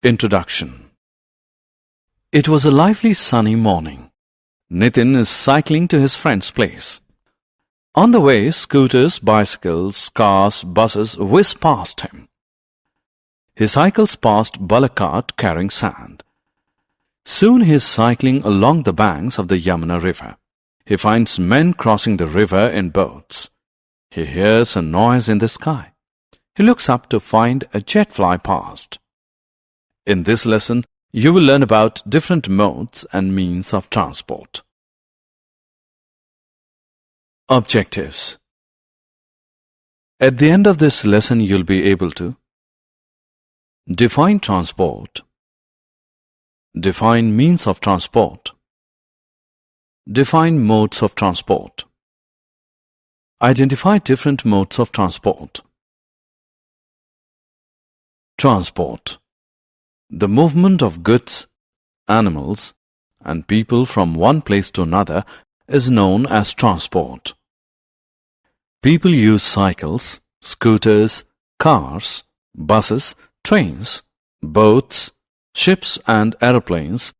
Introduction. It was a lively sunny morning. Nitin is cycling to his friend's place. On the way, scooters, bicycles, cars, buses whiz past him. He cycles past bullock cart carrying sand. Soon he is cycling along the banks of the Yamuna river. He finds men crossing the river in boats. He hears a noise in the sky. He looks up to find a jet fly past. In this lesson, you will learn about different modes and means of transport. Objectives. At the end of this lesson, you'll be able to define transport, define means of transport, define modes of transport, identify different modes of transport. Transport. The movement of goods, animals, and people from one place to another is known as transport. People use cycles, scooters, cars, buses, trains, boats, ships and aeroplanes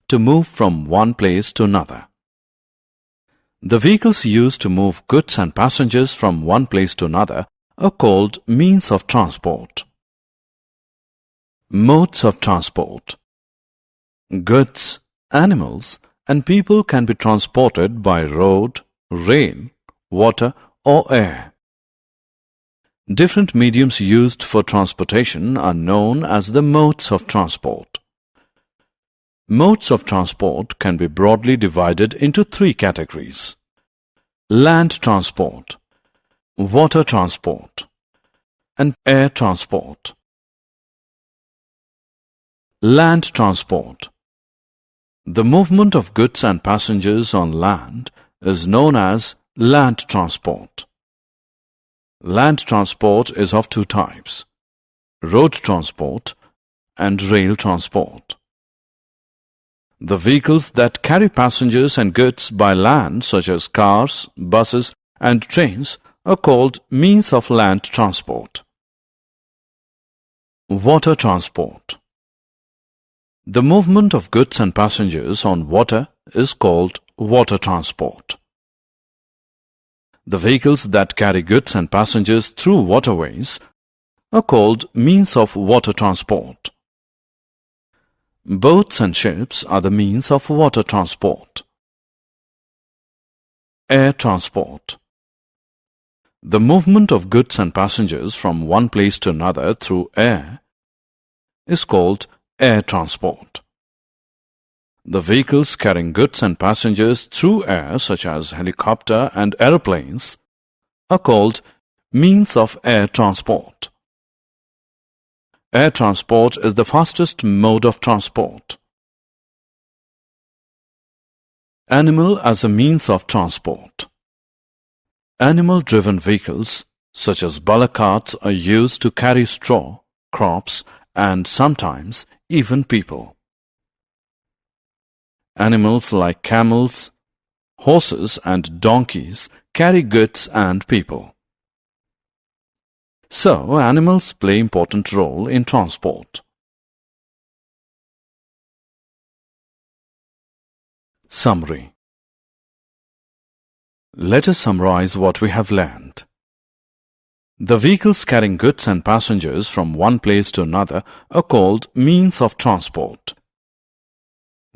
to move from one place to another. The vehicles used to move goods and passengers from one place to another are called means of transport. Modes of transport. Goods, animals, and people can be transported by road, rail, water, or air. Different mediums used for transportation are known as the modes of transport. Modes of transport can be broadly divided into three categories: land transport, water transport, and air transport. Land transport. The movement of goods and passengers on land is known as land transport. Land transport is of two types: road transport and rail transport. The vehicles that carry passengers and goods by land, such as cars, buses, and trains, are called means of land transport. Water transport. The movement of goods and passengers on water is called water transport. The vehicles that carry goods and passengers through waterways are called means of water transport. Boats and ships are the means of water transport. Air transport. The movement of goods and passengers from one place to another through air is called air transport. The vehicles carrying goods and passengers through air, such as helicopter and aeroplanes, are called means of air transport. Air transport is the fastest mode of transport. Animal as a means of transport. Animal-driven vehicles, such as bullock carts, are used to carry straw, crops, and sometimes even people. Animals like camels, horses, and donkeys carry goods and people. So, animals play an important role in transport. Summary. Let us summarize what we have learned. The vehicles carrying goods and passengers from one place to another are called means of transport.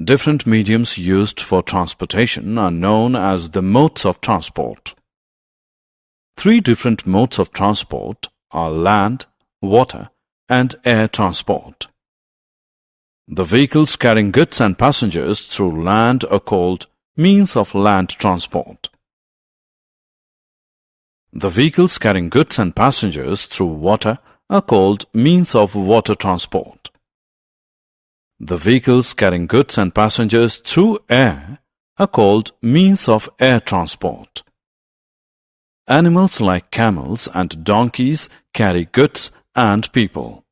Different mediums used for transportation are known as the modes of transport. Three different modes of transport are land, water, and air transport. The vehicles carrying goods and passengers through land are called means of land transport. The vehicles carrying goods and passengers through water are called means of water transport. The vehicles carrying goods and passengers through air are called means of air transport. Animals like camels and donkeys carry goods and people.